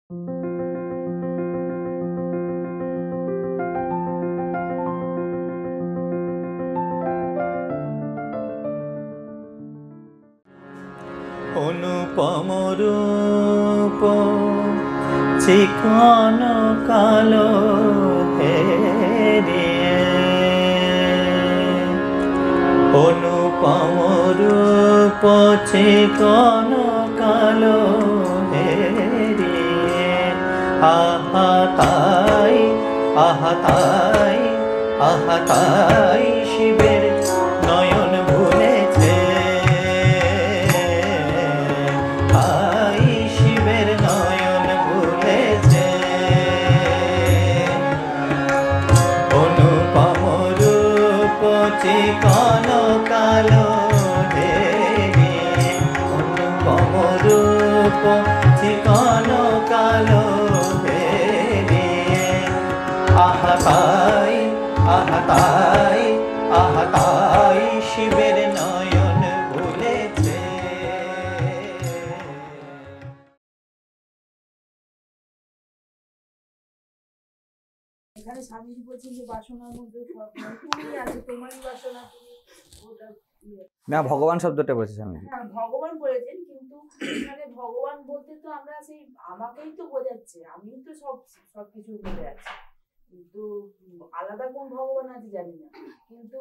অনুপম রূপ চিকন কালো হেরিয়ে, অনুপম রূপ চিকন কালো হেরিয়ে, আহা তাই আহা তাই আহা তাই শিবের নয়ন ভুলেছে, তাই শিবের নয়ন ভুলেছে। অনুপম রূপ চিকন কালো হেরিয়ে, অনুপম রূপ চিকন কালো হেরিয়ে, আহা তাই আহা তাই আহা তাই শিবের নয়ন ভুলেছে। এখানে স্বামীজি বলছেন যে বাসনার মধ্যে সব তুমি আছে, তোমারই বাসনা, তুমি ওটা না, ভগবান শব্দটা বলছে স্বামীজি। হ্যাঁ ভগবান বলেছেন, কিন্তু এখানে ভগবান বলতে তো আমরা সেই আমাকেই তো বোঝাচ্ছে, আমি তো সবকিছু বুঝে আছি, কিন্তু আলাদা কোন ভগবান আছে জানি না। কিন্তু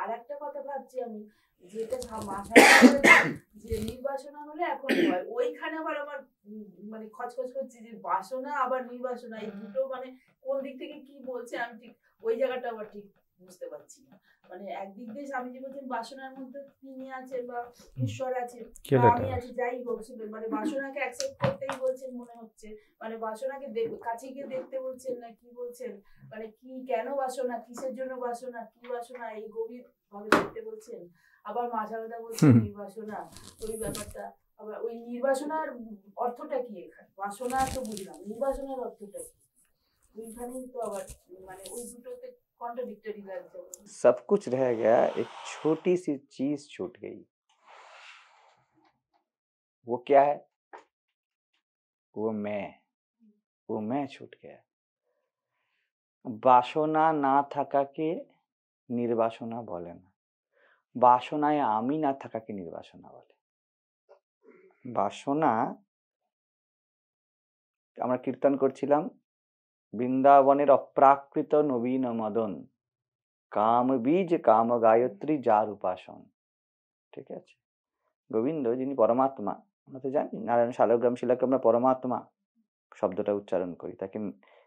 আর একটা কথা ভাবছি আমি, যেটা মাথায় যে নির্বাসনা হলে এখন হয়, ওইখানে আবার আমার মানে খচখচ করছে যে বাসনা আবার নির্বাসনা, এই দুটো মানে কোন দিক থেকে কি বলছে আমি ঠিক ওই জায়গাটা আবার ঠিক বুঝতে পারছি না। মানে একদিক দিয়ে স্বামীজি বলছেন বাসনার মধ্যে তিনি আছে বা ঈশ্বর আছে বা আমি আছি, যাই হোক মানে বাসনাকে অ্যাকসেপ্ট করতেই বলছেন মনে হচ্ছে, মানে বাসনাকে কাছে গিয়ে দেখতে বলছেন না কি বলছেন, মানে কি কেন বাসনা, কিসের জন্য বাসনা, কি বাসনা, এই গভীর ভাবে দেখতে বলছেন। আবার মাঝে মাঝে বলছেন নির্বাসনা, ওই ব্যাপারটা আবার ওই নির্বাসনার অর্থটা কি, এখানে বাসনা তো বুঝলাম, নির্বাসনার অর্থটা কি ওইখানেই তো আবার মানে ওই দুটোতে कॉन्ट्रडिक्टरी लगता है। सब कुछ रह गया, एक छोटी सी चीज छूट गई। वो क्या है? वो मैं छूट गया। বাসনা না থাকাকে নির্বাসনা বলে না, বাসনায় আমি না থাকাকে নির্বাসনা বলে। বাসনা, আমরা কীর্তন করছিলাম, বৃন্দাবনের অপ্রাকৃত নবীন মদন, কাম বীজ কাম গায়ত্রী যার উপাসন। ঠিক আছে, গোবিন্দ যিনি পরমাত্মা, আমরা তো জানি নারায়ণ শালগ্রাম শিলাকে আমরা পরমাত্মা শব্দটা উচ্চারণ করি, তাকে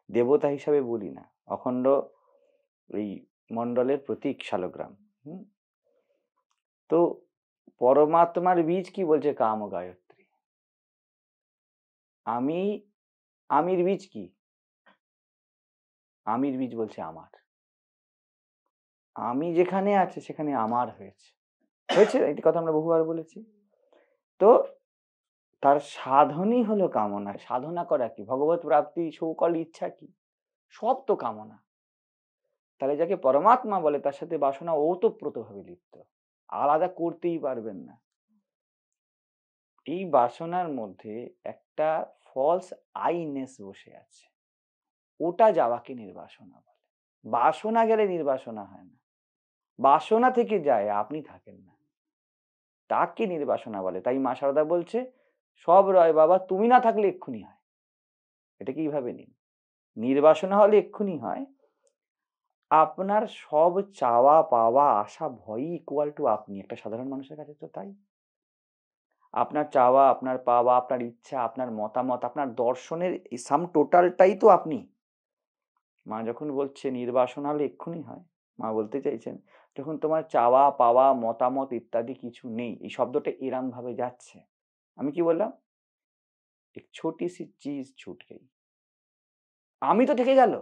দেবতা হিসাবে বলি না। অখণ্ড এই মণ্ডলের প্রতীক শালগ্রাম। তো পরমাত্মার বীজ কি বলছে? কাম গায়ত্রী। আমির বীজ কি? আমির বীজ বলছে আমার। আমি যেখানে আছে সেখানে আমার হয়েছে, এই কথা আমরা বহুবার বলেছি। তো তার সাধনই হলো কামনা। সাধনা করা কি? ভগবত প্রাপ্তি, সকল ইচ্ছা কি? সব তো কামনা। তাহলে যাকে পরমাত্মা বলে তার সাথে বাসনা ওতপ্রোতভাবে লিপ্ত, আলাদা করতেই পারবেন না। এই বাসনার মধ্যে একটা ফলস আইনেস বসে আছে, ওটা যাওয়াকে নির্বাসনা বলে। বাসনা গেলে নির্বাসনা হয় না, বাসনা থেকে যায়, আপনি থাকেন না, তাকে নির্বাসনা বলে। তাই মা শারদা বলছে সব রয় বাবা, তুমি না থাকলে এক্ষুনি হয়। এটা কিভাবে নিন? নির্বাসনা হলে এক্ষুনি হয়, আপনার সব চাওয়া পাওয়া আশা ভয়ই ইকুয়াল টু আপনি। একটা সাধারণ মানুষের কাছে তো তাই। আপনার চাওয়া, আপনার পাওয়া, আপনার ইচ্ছা, আপনার মতামত, আপনার দর্শনের সাম টোটালটাই তো আপনি। মা যখন বলছে নির্বাসনা হলে এক্ষুনি হয়, মা বলতে চাইছেন যখন তোমার চাওয়া পাওয়া মতামত ইত্যাদি কিছু নেই, এই শব্দটা এরম ভাবে যাচ্ছে। আমি কি বললাম? এক ছোটি সি চিজ ছুট গই, আমি তো থেকে গেল,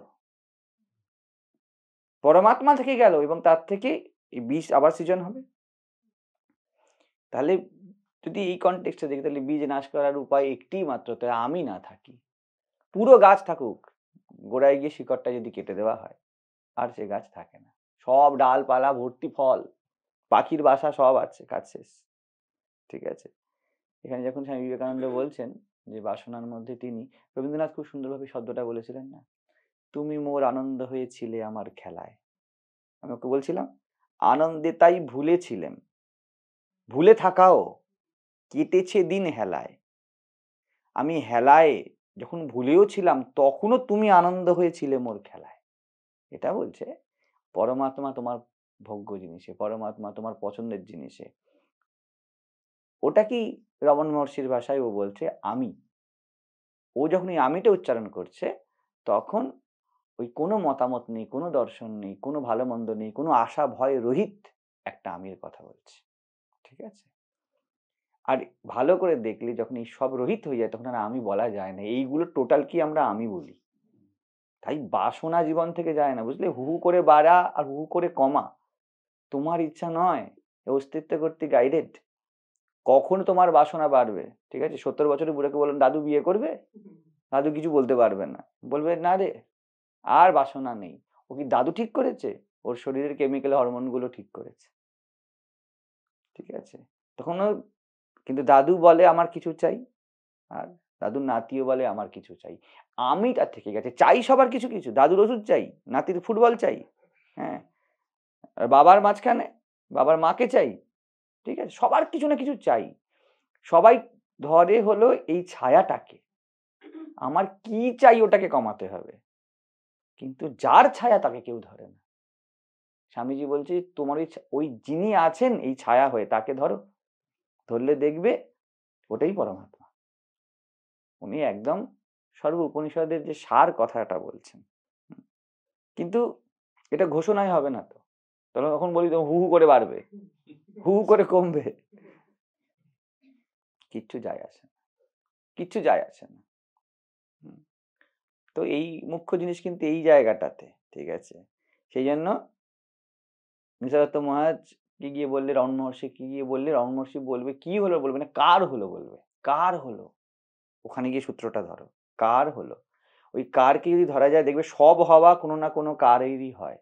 পরমাত্মা থেকে গেল, এবং তার থেকে এই বীজ আবার সৃজন হবে। তাহলে যদি এই কনটেক্সটে দেখি, তাহলে বীজ নাশ করার উপায় একটি মাত্র, তাই আমি না থাকি। পুরো গাছ থাকুক, গোড়ায় গিয়ে শিকড়টা যদি কেটে দেওয়া হয় আর সে গাছ থাকে না, সব ডালপালা ভর্তি ফল, পাখির বাসা সব আছে, কাজ শেষ। ঠিক আছে, এখানে যখন স্বামী বিবেকানন্দ বলছেন যে বাসনার মধ্যে তিনি, রবীন্দ্রনাথ খুব সুন্দরভাবে শব্দটা বলেছিলেন না, তুমি মোর আনন্দ হয়েছিলে আমার খেলায়। আমি ওকে বলছিলাম আনন্দে তাই ভুলেছিলেম, ভুলে থাকাও কেটেছে দিন হেলায়। আমি হেলায় যখন ভুলেও ছিলাম তখনও তুমি আনন্দ হয়েছিলে মোর খেলায়। এটা বলছে পরমাত্মা তোমার ভোগ্য জিনিসে, পরমাত্মা তোমার পছন্দের জিনিসে। ওটা কি রমণ মহর্ষির ভাষায় ও বলছে আমি। ও যখন এই আমিটা উচ্চারণ করছে তখন ওই কোনো মতামত নেই, কোনো দর্শন নেই, কোনো ভালো মন্দ নেই, কোনো আশা ভয় রহিত একটা আমির কথা বলছে। ঠিক আছে? আর ভালো করে দেখলে যখন এই সব রহিত হয়ে যায় তখন আর আমি বলা যায় না, এইগুলো টোটাল কি আমরা আমি বলি। তাই বাসনা জীবন থেকে যায় না, বুঝলে? হু হু করে বাড়া আর হু হু করে কমা তোমার ইচ্ছা নয়, অস্তিত্ব কর্তৃক গাইডেড। কখন তোমার বাসনা বাড়বে, ঠিক আছে? 70 বছরের বুড়াকে বলেন দাদু বিয়ে করবে, দাদু কিছু বলতে পারবে না, বলবে না রে আর বাসনা নেই। ও কি দাদু ঠিক করেছে? ওর শরীরের কেমিক্যাল হরমোন গুলো ঠিক করেছে। ঠিক আছে? তখন ও কিন্তু দাদু বলে আমার কিছু চাই, আর দাদুর নাতিও বলে আমার কিছু চাই। আমিটা থেকে গেছে, চাই সবার কিছু কিছু। দাদুর ওষুধ চাই, নাতির ফুটবল চাই, হ্যাঁ, আর বাবার মাঝখানে বাবার মাকে চাই। ঠিক আছে? সবার কিছু না কিছু চাই। সবাই ধরে হলো এই ছায়াটাকে, আমার কি চাই ওটাকে কমাতে হবে। কিন্তু যার ছায়া তাকে কেউ ধরে না। স্বামীজি বলছে তোমার ওই যিনি আছেন এই ছায়া হয়ে তাকে ধরো, ধরলে দেখবে ওটাই পরমাত্মা। উনি একদম সর্ব উপনিষদের যে সার কথাটা বলছেন। কিন্তু এটা ঘোষণায় হবে না তো, তাহলে তখন বলি তো হু হু করে বাড়বে, হু হু করে কমবে, কিচ্ছু যায় আসে না, কিচ্ছু যায় আসে না। তো এই মুখ্য জিনিস কিন্তু এই জায়গাটাতে। ঠিক আছে? সেই জন্য নিসর্গদত্ত মহারাজ কি গিয়ে বললে, রমণ মহর্ষি কি গিয়ে বললে, রমণ মহর্ষি বলবে কি হলো, বলবে না কার হলো, বলবে কার হলো। ওখানে গিয়ে সূত্রটা ধরো, কার হলো। ওই কারকে যদি ধরা যায় দেখবে সব হওয়া কোনো না কোনো কারেরই হয়,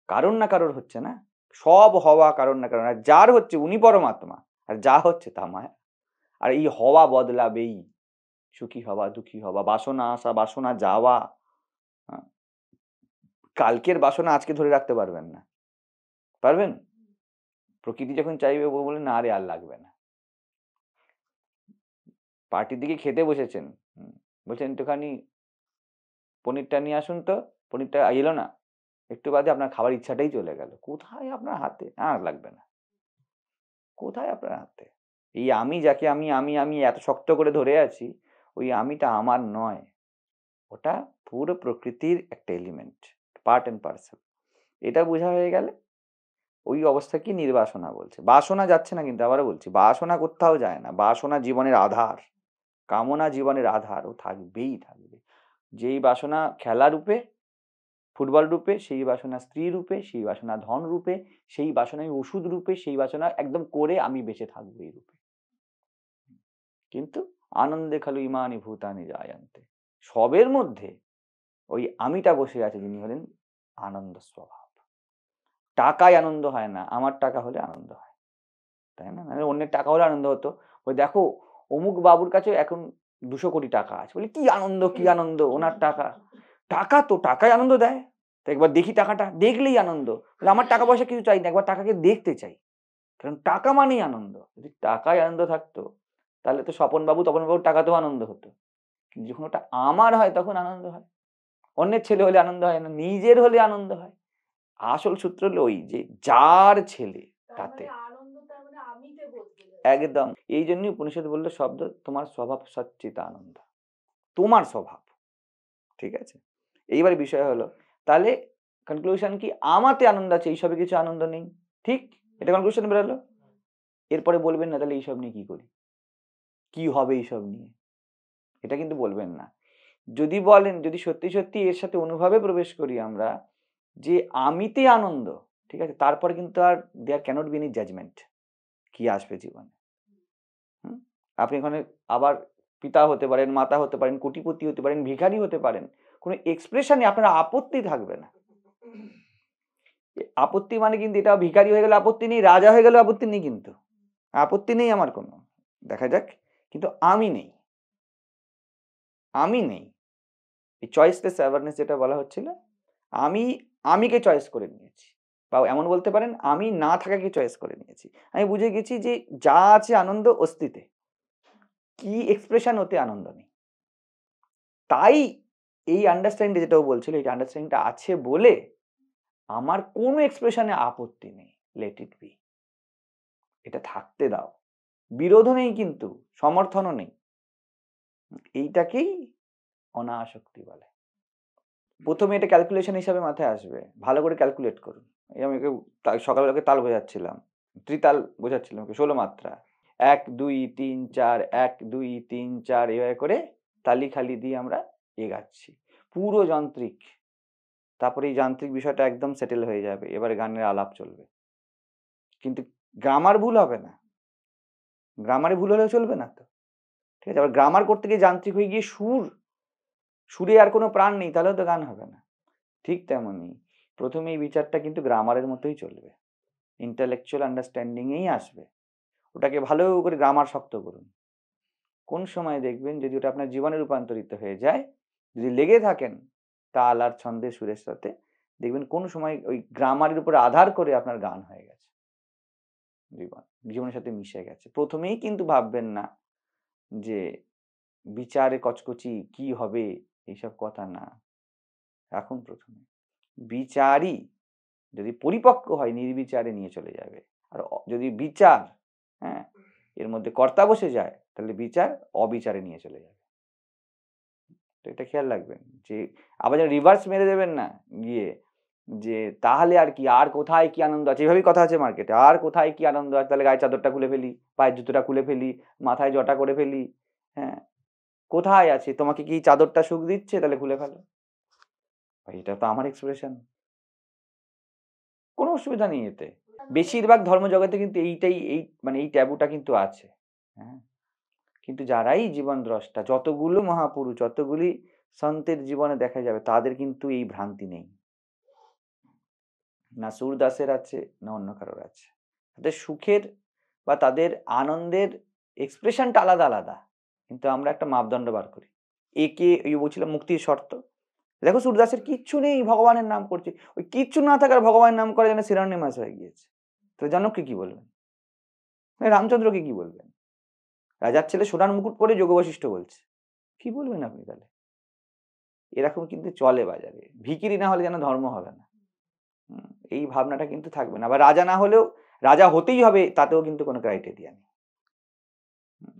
কারণ না কারোর হচ্ছে না। সব হওয়া কারণ না কারণ, আর যার হচ্ছে উনি পরমাত্মা, আর যা হচ্ছে তা মায়া। আর এই হওয়া বদলাবেই, সুখী হওয়া দুঃখী হওয়া, বাসনা আসা বাসনা যাওয়া। কালকের বাসনা আজকে ধরে রাখতে পারবেন না, পারবেন? প্রকৃতি যখন চাইবে বলে না রে আর লাগবে না। পার্টির দিকে খেতে বসেছেন, বলছেন একটুখানি পনিরটা নিয়ে আসুন তো, পনিরটা এলো না, একটু বাদে আপনার খাবার ইচ্ছাটাই চলে গেল। কোথায় আপনার হাতে? আর লাগবে না। কোথায় আপনার হাতে? এই আমি যাকে আমি আমি আমি এত শক্ত করে ধরে আছি, ওই আমিটা আমার নয়, ওটা পুরো প্রকৃতির একটা এলিমেন্ট, পার্ট এন্ড পার্সেল। এটা বোঝা হয়ে গেলে ওই অবস্থা কি নির্বাসনা বলছে। বাসনা যাচ্ছে না, কিন্তু আবারও বলছি বাসনা কোথাও যায় না। বাসনা জীবনের আধার, কামনা জীবনের আধার, ও থাকবেই থাকবে। যেই বাসনা খেলা রূপে, ফুটবল রূপে, সেই বাসনা স্ত্রী রূপে, সেই বাসনা ধন রূপে, সেই বাসনা ওষুধ রূপে, সেই বাসনা একদম করে আমি বেঁচে থাকবো এই রূপে। কিন্তু আনন্দে খালু ইমানি ভূতানি জায়ন্তে, সবের মধ্যে ওই আমিটা বসে আছে যিনি হলেন আনন্দ স্বভাব। টাকায় আনন্দ হয় না, আমার টাকা হলে আনন্দ হয়, তাই না? অন্যের টাকা হলে আনন্দ হতো। ওই দেখো অমুক বাবুর কাছে এখন 200 কোটি টাকা আছে, বলে কি আনন্দ কি আনন্দ, ওনার টাকা। টাকা তো টাকায় আনন্দ দেয়, তো একবার দেখি টাকাটা, দেখলেই আনন্দ। আমার টাকা পয়সা কিছু চাই না, একবার টাকাকে দেখতে চাই, কারণ টাকা মানেই আনন্দ। যদি টাকায় আনন্দ থাকতো তাহলে তো তপন বাবুর টাকাতেও আনন্দ হতো। কিন্তু যখন ওটা আমার হয় তখন আনন্দ হয়। অন্যের ছেলে হলে আনন্দ হয় না, নিজের হলে আনন্দ হয়। আসল সূত্র হলো ওই যে যার ছেলে তাতে একদম। এই জন্যই উপনিষদ বললো শব্দ তোমার স্বভাব সচ্চিত আনন্দ, তোমার স্বভাব। ঠিক আছে? এইবার বিষয় হলো তাহলে কনক্লুশন কি, আমাতে আনন্দ আছে, এইসবে কিছু আনন্দ নেই। ঠিক? এটা কনক্লুশন বেরোলো। এরপরে বলবেন না তাহলে এইসব নিয়ে কি করি, কি হবে এইসব নিয়ে, এটা কিন্তু বলবেন না। যদি বলেন, যদি সত্যি সত্যি এর সাথে অনুভবে প্রবেশ করি আমরা যে আমিতে আনন্দ, ঠিক আছে, তারপরে কিন্তু আর দেয়ার ক্যানট বি এনি জাজমেন্ট কি আসবে জীবনে। আপনি এখানে আবার পিতা হতে পারেন, মাতা হতে পারেন, কোটিপতি হতে পারেন, ভিখারি হতে পারেন, কোনো এক্সপ্রেশনে আপনার আপত্তি থাকবে না। আপত্তি মানে কিন্তু এটা ভিখারি হয়ে গেলে আপত্তি নেই, রাজা হয়ে গেলে আপত্তি নেই, কিন্তু আপত্তি নেই আমার কোনো, দেখা যাক, কিন্তু আমি নেই। আমি নেই। এই চয়েসলেস অ্যাওয়ারনেস যেটা বলা হচ্ছিল, আমিকে চয়েস করে নিয়েছি, বা এমন বলতে পারেন আমি না থাকাকে চয়েস করে নিয়েছি। আমি বুঝে গেছি যে যা আছে আনন্দ অস্তিতে, কি এক্সপ্রেশন হতে আনন্দ নেই। তাই এই আন্ডারস্ট্যান্ডিং যেটাও বলছিল, এই আন্ডারস্ট্যান্ডিংটা আছে বলে আমার কোনো এক্সপ্রেশনে আপত্তি নেই, লেট ইট বি, এটা থাকতে দাও। বিরোধও নেই কিন্তু সমর্থনও নেই। এইটাকেই অনাসক্তি বলে। প্রথমে এটা ক্যালকুলেশন হিসাবে মাথায় আসবে, ভালো করে ক্যালকুলেট করুন। আমি সকালবেলাকে তাল বোঝাচ্ছিলাম, ত্রিতাল বোঝাচ্ছিলাম ওকে, 16 মাত্রা, 1 2 3 4 1 2 3 4 এভাবে করে তালি খালি দিয়ে আমরা এগাচ্ছি, পুরো যান্ত্রিক। তারপরে এই যান্ত্রিক বিষয়টা একদম সেটেল হয়ে যাবে, এবারে গানের আলাপ চলবে। কিন্তু গ্রামার ভুল হবে না, গ্রামারে ভুল হলেও চলবে না তো, ঠিক আছে? আবার গ্রামার করতে গিয়ে যান্ত্রিক হয়ে গিয়ে সুরে আর কোনো প্রাণ নেই, তাহলেও তো গান হবে না। ঠিক তেমনই প্রথমে এই বিচারটা কিন্তু গ্রামারের মতোই চলবে, ইন্টালেকচুয়াল আন্ডারস্ট্যান্ডিংয়েই আসবে। ওটাকে ভালো করে গ্রামার শক্ত করুন। কোন সময় দেখবেন যদি ওটা আপনার জীবনে রূপান্তরিত হয়ে যায়, যদি লেগে থাকেন তাল আর ছন্দের সুরের সাথে, দেখবেন কোন সময় ওই গ্রামারের উপর আধার করে আপনার গান হয়ে গেছে, জীবনের সাথে মিশে গেছে। প্রথমেই কিন্তু ভাববেন না যে বিচারে কচকচি কি হবে, এইসব কথা না। এখন প্রথমে বিচারই যদি পরিপক্ক হয়, নির্বিচারে নিয়ে চলে যাবে। আর যদি বিচার এর মধ্যে কর্তা বসে যায়, তাহলে বিচার অবিচারে নিয়ে চলে যাবে। তো এটা খেয়াল রাখবেন যে আবার যেন রিভার্স মেরে দেবেন না গিয়ে, যে তাহলে আর কি, আর কোথায় কি আনন্দ আছে, এভাবেই কথা আছে মার্কেটে, আর কোথায় কি আনন্দ আছে, তাহলে গায়ে চাদরটা খুলে ফেলি, পায়ের জুতোটা খুলে ফেলি, মাথায় জটা করে ফেলি। কোথায় আছে, তোমাকে কি চাদরটা সুখ দিচ্ছে, তাহলে খুলে ফেলো। এটা তো আমার এক্সপ্রেশন, কোনো অসুবিধা নেই এতে। বেশিরভাগ ধর্মজগতে কিন্তু এই ট্যাবুটা কিন্তু আছে। কিন্তু যারাই জীবন দ্রষ্টা, যতগুলো মহাপুরুষ, যতগুলি সন্তের জীবনে দেখা যাবে, তাদের কিন্তু এই ভ্রান্তি নেই। না সুরদাসের আছে, না অন্য কারোর আছে। তাদের সুখের বা তাদের আনন্দের এক্সপ্রেশনটা আলাদা আলাদা, কিন্তু আমরা একটা মাপদণ্ড বার করি। একে বলছিলাম মুক্তির শর্ত। দেখো সুরদাসের কিচ্ছু নেই, ভগবানের নাম করছে, ওই কিচ্ছু না থাকার ভগবানের নাম করে যেন সিনোনিমাস হয়ে গিয়েছে। তো জনককে কি বলবেন, রামচন্দ্রকে কি বলবেন? রাজার ছেলে সোনার মুকুট পরে যোগ বশিষ্ঠ বলছে, কি বলবেন আপনি তাহলে? এরকম কিন্তু চলে বাজারে। ভিখিরি না হলে যেন ধর্ম হবে না, এই ভাবনাটা কিন্তু থাকবে না। আবার রাজা না হলেও রাজা হতেই হবে, তাতেও কিন্তু কোনো ক্রাইটেরিয়া নেই।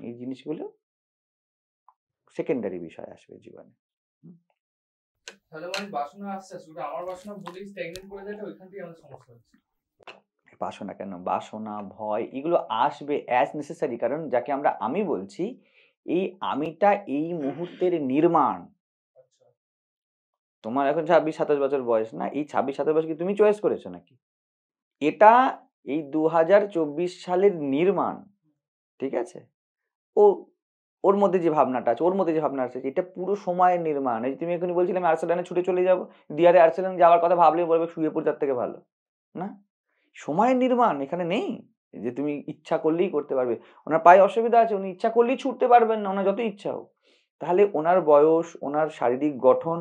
এই জিনিসগুলো সেকেন্ডারি বিষয় আসবে জীবনে। তাহলে মানে বাসনা আসছে, শুধু আমার বাসনা বলেই স্ট্যাগনেট করে দেয়, ওইখান থেকে আমাদের সমস্যা হচ্ছে। বাসনা কেন, বাসনা ভয় এগুলো আসবে অ্যাজ নেসেসারি। কারণ যাকে আমরা আমি বলছি, এই আমিটা এই মুহূর্তের নির্মাণ। তোমার এখন 26-27 বছর বয়স না, এই 26-27 বছর কি তুমি চয়েস করেছো নাকি? এটা এই 2024 সালের নির্মাণ, ঠিক আছে? ওর মধ্যে যে ভাবনাটা আছে, ওর মধ্যে যে ভাবনা আছে, এটা পুরো সময়ের নির্মাণ। এই তুমি এখনই বলছিলাম আর্সেলানে ছুটে চলে যাবো, দিয়ারে আর্সেলান যাওয়ার কথা ভাবলেই বলবে শুয়ে পড়ে তার থেকে ভালো না। সময়ের নির্মাণ এখানে নেই যে তুমি ইচ্ছা করলেই করতে পারবে। ওনার পায়ে অসুবিধা আছে, উনি ইচ্ছা করলেই ছুটতে পারবেন না, ওনার যত ইচ্ছা হোক। তাহলে ওনার বয়স, ওনার শারীরিক গঠন,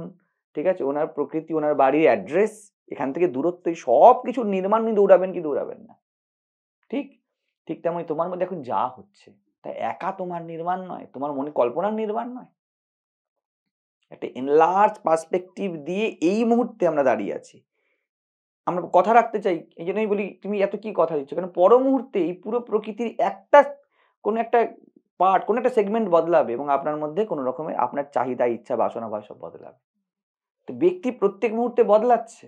ঠিক আছে, ওনার প্রকৃতি, ওনার বাড়ির অ্যাড্রেস, এখান থেকে দূরত্ব, সব কিছু নির্মাণ নিয়ে দৌড়াবেন কি দৌড়াবেন না? ঠিক ঠিক তেমনই তোমার মধ্যে এখন যা হচ্ছে, তা একা তোমার নির্মাণ নয়, তোমার মনে কল্পনার নির্মাণ নয়। একটা এনলার্জ পার্সপেক্টিভ দিয়ে এই মুহূর্তে আমরা দাঁড়িয়ে আছি। আমরা কথা রাখতে চাই, এই জন্যই বলি তুমি এত কি কথা দিচ্ছ, কারণ পর মুহূর্তে এই পুরো প্রকৃতির কোনো একটা পার্ট, কোনো একটা সেগমেন্ট বদলাবে, এবং আপনার মধ্যে কোনো রকমের আপনার চাহিদা, ইচ্ছা, বাসনা, ভয় সব বদলাবে। তো ব্যক্তি প্রত্যেক মুহূর্তে বদলাচ্ছে,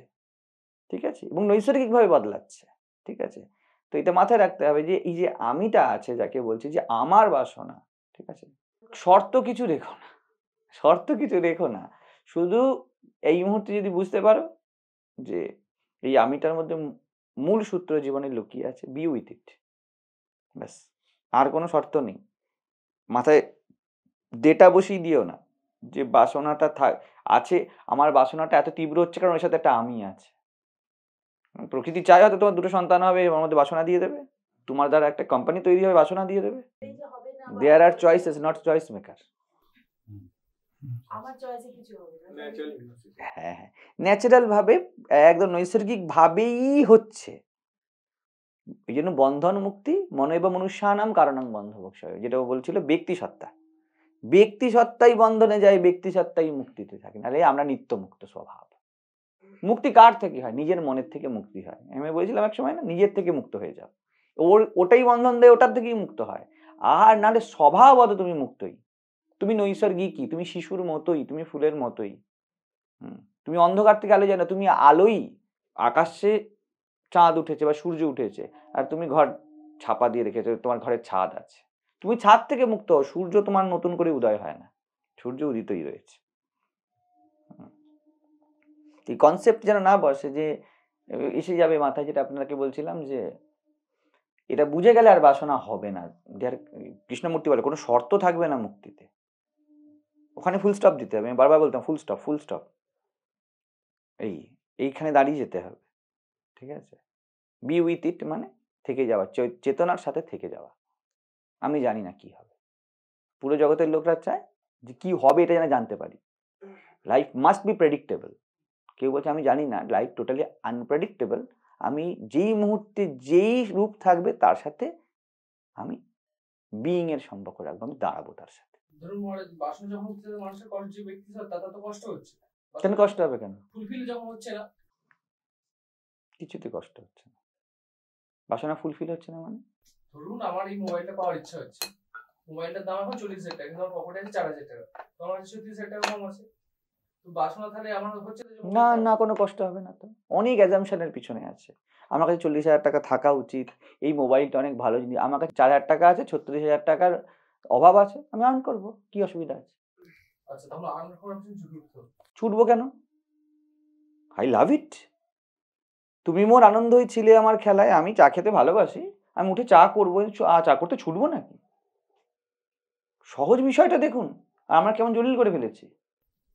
ঠিক আছে, এবং নৈসর্গিকভাবে বদলাচ্ছে, ঠিক আছে। তো এটা মাথায় রাখতে হবে যে এই যে আমিটা আছে, যাকে বলছি যে আমার বাসনা, ঠিক আছে, শর্ত কিছু রেখো না, শুধু এই মুহূর্তে যদি বুঝতে পারো যে এই আমিটার মধ্যে মূল সূত্র জীবনে লুকিয়ে আছে, বি উইথ ইট, ব্যাস। আর কোনো শর্ত নেই। মাথায় ডেটা বসিয়ে দিও না যে বাসনাটা আছে, আমার বাসনাটা এত তীব্র হচ্ছে কারণ ওর সাথে একটা আমি আছে। প্রকৃতি চায় হয়তো তোমার 2টো সন্তান হবে, ওর মধ্যে বাসনা দিয়ে দেবে, তোমার দ্বারা একটা কোম্পানি তৈরি হবে, বাসনা দিয়ে দেবে। দেয়ার আর চয়েসেস, নট চয়েস মেকার। আমার চয়েসে কিছু হবে না। হ্যাঁ হ্যাঁ, ন্যাচারাল ভাবে, একদম নৈসর্গিক ভাবেই হচ্ছে। এই জন্য বন্ধন মুক্তি মনৈব মনুষ্যানাম কারণং বন্ধমোক্ষয়, যেটা ও বলছিল ব্যক্তি সত্তা। ব্যক্তি সত্তাই বন্ধনে যায়, ব্যক্তি সত্তাই মুক্তিতে থাকে, নাহলে আমরা নিত্য মুক্ত স্বভাব। মুক্তি কার থেকে হয়? নিজের মনের থেকে মুক্তি হয়। আমি বলেছিলাম এক সময় না, নিজের থেকে মুক্ত হয়ে যাও, ওটাই বন্ধন দেয়, ওটার থেকেই মুক্ত হয়। আর নাহলে স্বভাবত তুমি মুক্তই, তুমি নৈসর্গিকই, তুমি শিশুর মতোই, তুমি ফুলের মতোই। তুমি অন্ধকার থেকে আলো যায় না, তুমি আলোই। আকাশে চাঁদ উঠেছে বা সূর্য উঠেছে, আর তুমি ঘর ছাপা দিয়ে রেখেছো, তোমার ঘরের ছাদ আছে, তুমি ছাদ থেকে মুক্ত হও। সূর্য তোমার নতুন করে উদয় হয় না, সূর্য উদিতই রয়েছে। এই কনসেপ্ট যেন না বসে যে এসে যাবে মাথায়, যেটা আপনাকে বলছিলাম যে এটা বুঝে গেলে আর বাসনা হবে না। কৃষ্ণমূর্তি বলে কোনো শর্ত থাকবে না মুক্তিতে, ওখানে ফুল স্টপ দিতে হবে। আমি বারবার বলতাম ফুল স্টপ, ফুল স্টপ, এইখানে দাঁড়িয়ে যেতে হবে। ঠিক আছে, বি উইথ ইট মানে থেকে যাওয়া, চেতনার সাথে থেকে যাওয়া। আমি জানি না কি হবে, পুরো জগতের লোকরা চায় যে কি হবে এটা যেন জানতে পারি। Life must be predictable. কেউ বলছে আমি জানি না, লাইফ টোটালি আনপ্রেডিক্টেবল। আমি যেই মুহূর্তে যেই রূপ থাকবে তার সাথে আমি বিইং এর সম্পর্ক রাখবো, আমি দাঁড়াবো তার সাথে। ধরুন বাসনা যখন হচ্ছে, মানুষের কষ্ট, যে ব্যক্তি তার তো কষ্ট হচ্ছে। কেন কষ্ট হবে? কেন ফুলফিল যখন হচ্ছে না, কিছুতে কষ্ট হচ্ছে না। বাসনা ফুলফিল হচ্ছে না মানে? ধরুন আমার এই মোবাইলটা পাওয়ার ইচ্ছা হচ্ছে, মোবাইলটার দাম এখন 40,000 টাকা, কিন্তু আমার পকেটে আছে 4,000 টাকা, তো আমার 36,000 টাকা কম আছে। তো বাসনা তাহলে আমার হচ্ছে না না, কোনো কষ্ট হবে না তো। অনেক অ্যাজাম্পশনের পিছনে আছে। আমার কাছে 40,000 টাকা থাকা উচিত, এই মোবাইলটা অনেক ভালো জিনিস, আমার কাছে 4,000 টাকা আছে, 36,000 টাকার অভাব আছে, আমি আর্ন করবো, কি অসুবিধা আছে? আচ্ছা, তাহলে আর্ন করার জন্য ছুটবো কেন? আই লাভ ইট। তুমি মোর আনন্দই ছিলে আমার খেলায়, আমি চা খেতে ভালোবাসি, আমি উঠে চা করবো, চা করতে ছুটবো নাকি? সহজ বিষয়টা দেখুন, আমরা কেমন জটিল করে ফেলেছি।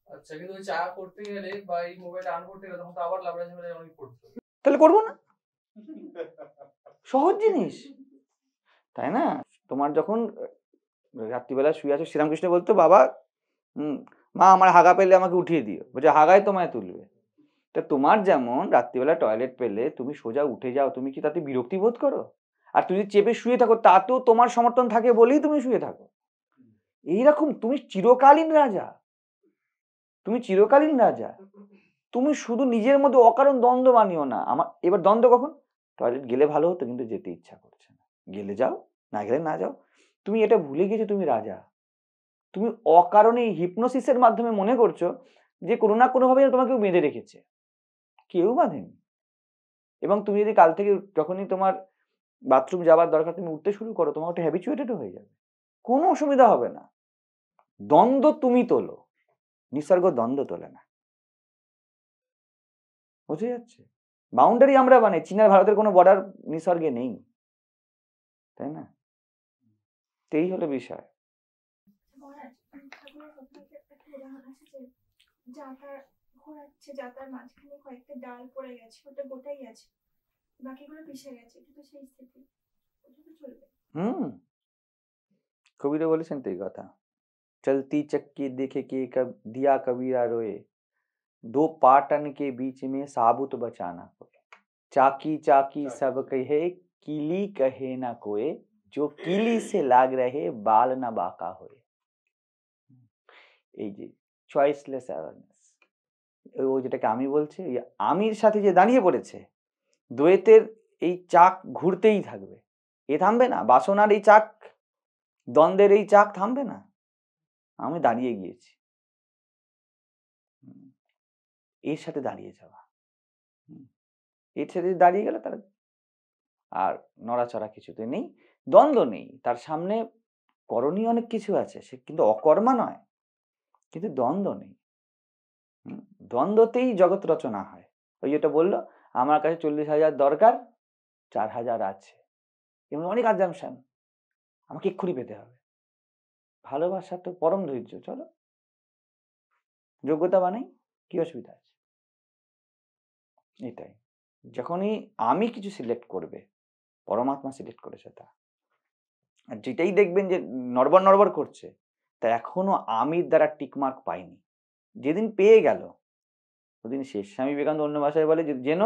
আচ্ছা, কিন্তু ওই চা করতে গেলে বা এই মোবাইলটা অন করতে গেলে তখন তো আবার লাভরা ঝামেলা অনেক পড়তো, তাহলে করবো না? সহজ জিনিস, তাই না? তোমার যখন রাত্রিবেলা শুয়ে আছো, শ্রীরামকৃষ্ণ বলতো বাবা মা আমার হাগা পেলে আমাকে উঠিয়ে দিও, বলছে হাগায় তোমায় তুলবে। তা তোমার যেমন রাত্রিবেলা টয়লেট পেলে তুমি সোজা উঠে যাও, তুমি কি তাতে বিরক্তি বোধ করো? আর তুমি চেপে শুয়ে থাকো, তাতেও তোমার সমর্থন থাকে বলেই তুমি শুয়ে থাকো। এইরকম তুমি চিরকালীন রাজা, তুমি চিরকালীন রাজা। তুমি শুধু নিজের মধ্যে অকারণ দ্বন্দ্ব বানিও না। আমার এবার দ্বন্দ্ব কখন? টয়লেট গেলে ভালো হতো কিন্তু যেতে ইচ্ছা করছে না, গেলে যাও, না গেলে না যাও। তুমি এটা ভুলে গেছো তুমি রাজা। তুমি অকারণে হিপনোসিসের মাধ্যমে মনে করছো যে কোনো না কোনোভাবে তোমাকে বেঁধে রেখেছে, কেউ বাঁধেনি। এবং তুমি যদি কাল থেকে যখনই তোমার বাথরুম যাওয়ার দরকার তুমি উঠতে শুরু করো, তোমার ওটা হ্যাবিচুয়েটেড হয়ে যাবে, কোনো অসুবিধা হবে না। দ্বন্দ্ব তুমি তোলো, নিসর্গ দ্বন্দ্ব তোলে না। বুঝে যাচ্ছে? বাউন্ডারি আমরা বানাই, চীন আর ভারতের কোনো বর্ডার নিসর্গে নেই, তাই না? এই হলো বিষয়। যাতার মাঝখানে কয়েকটা ডাল পড়ে গেছে, ওটা গোটাই আছে, বাকিগুলো পিষে গেছে, এটা তো সেই স্থিতি, ওটা তো চলবে। কবিরা বলেছেন তো এই কথা, চলতি চক্কি দেখে কে দিয়া কবিরা রোয়ে, दो पाटन के बीच में साबुत बचाना कोई, चाकी चाकी सब कहे किली कहे ना कोई, जो किली से लाग रहे बाल ना बाका होए। এই যে চয়েসলেস অ্যাওয়ারনেস, ওই যেটাকে আমি বলছি, আমির সাথে যে দাঁড়িয়ে পড়েছে, দ্বৈতের এই চাক ঘুরতেই থাকবে, এ থামবে না। বাসনার এই চাক, দ্বন্দ্বের এই চাক থামবে না। আমি দাঁড়িয়ে গিয়েছি, এর সাথে দাঁড়িয়ে যাওয়া, এর সাথে দাঁড়িয়ে গেলে তার আর নড়াচড়া কিছুতে নেই, দ্বন্দ্ব নেই। তার সামনে করণীয় অনেক কিছু আছে, সে কিন্তু অকর্মা নয়, কিন্তু দ্বন্দ্ব নেই। দ্বন্দ্বতেই জগৎ রচনা হয়। ওই যেটা বললো আমার কাছে 40,000 দরকার, 4,000 আছে, এমন অনেক আজামশন, আমাকে এক্ষুনি পেতে হবে। ভালোবাসা তো পরম ধৈর্য, চলো যোগ্যতা বানাই, কি অসুবিধা আছে? এটাই, যখনই আমি কিছু সিলেক্ট করবে, পরমাত্মা সিলেক্ট করেছে তা, আর যেটাই দেখবেন যে নড়বড় নড়বড় করছে, তা এখনো আমির দ্বারা টিকমার্ক পাইনি, যেদিন পেয়ে গেল ওদিন শেষ। স্বামী বিবেকানন্দ অন্য ভাষায় বলে যে যেন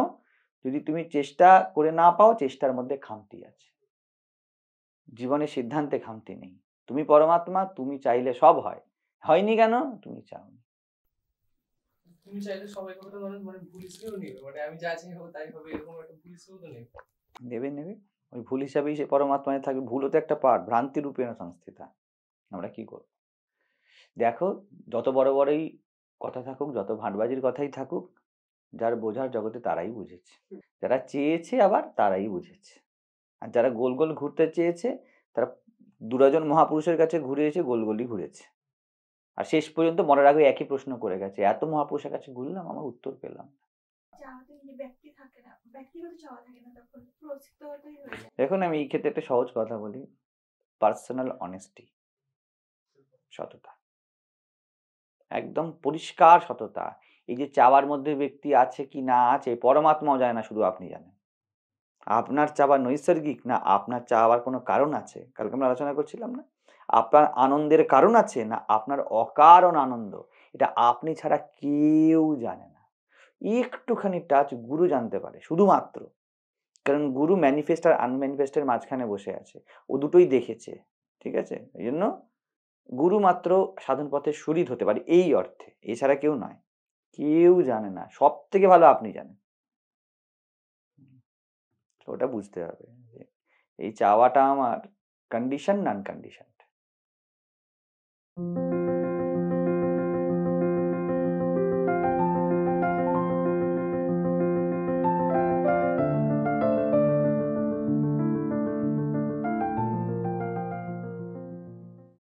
যদি তুমি চেষ্টা করে না পাও, চেষ্টার মধ্যে খামতি আছে, জীবনের সিদ্ধান্তে খামতি নেই। তুমি পরমাত্মা, তুমি চাইলে সব হয়, হয়নি কেন? তুমি চাওনি। তুমি চাইলে সবাই কথাটা মানুষ মানে ভুল হিসেবেও নেবে, মানে আমি যা চাইবো তাই হবে, এরকম একটা ভুল হিসেবেও তো নেবে। নেবে নেবে, ওই ভুল হিসাবেই সে পরমাত্মায় থাকবে। ভুলও তো একটা পার্ট, ভ্রান্তি রূপে সংস্থিতা। আমরা কি করব? দেখো, যত বড় বড়ই কথা থাকুক, যত ভাঁটবাজির কথাই থাকুক, যার বোঝার জগতে তারাই বুঝেছে, যারা চেয়েছে আবার তারাই বুঝেছে। আর যারা গোল গোল ঘুরতে চেয়েছে তারা দুজন মহাপুরুষের কাছে ঘুরে এসে গোল গোলই ঘুরেছে, আর শেষ পর্যন্ত মরার আগে একই প্রশ্ন করে গেছে, এত মহাপুরুষের কাছে ঘুরলাম, আমার উত্তর পেলাম না। চাওয়াতে নিজে ব্যক্তি থাকে না, ব্যক্তিগত চাওয়া থাকে না, তখন পুরো অস্তিত্বগতই হয়ে যায়। দেখুন, আমি এই ক্ষেত্রে একটা সহজ কথা বলি, পার্সোনাল অনেস্টি, সততা, একদম পরিষ্কার সততা। এই যে চাওয়ার মধ্যে ব্যক্তি আছে কি না আছে পরমাত্মাও জানে না, শুধু আপনি জানেন। আপনার চাওয়া নৈসর্গিক না আপনার চাওয়ার কোনো কারণ আছে? কালকে আমরা আলোচনা করছিলাম না, আপনার আনন্দের কারণ আছে না আপনার অকারণ আনন্দ, এটা আপনি ছাড়া কেউ জানে না। একটুখানি টাচ গুরু জানতে পারে শুধুমাত্র, কারণ গুরু ম্যানিফেস্ট আর আনম্যানিফেস্টের মাঝখানে বসে আছে, ও দুটোই দেখেছে। ঠিক আছে, এই জন্য গুরু মাত্র সাধন পথে সুরিত হতে পারে এই অর্থে, এছাড়া কেউ নয়। কেউ জানে না, সব থেকে ভালো আপনি জানেন। ওটা বুঝতে হবে, এই চাওয়াটা আমার কন্ডিশন না আনকন্ডিশন।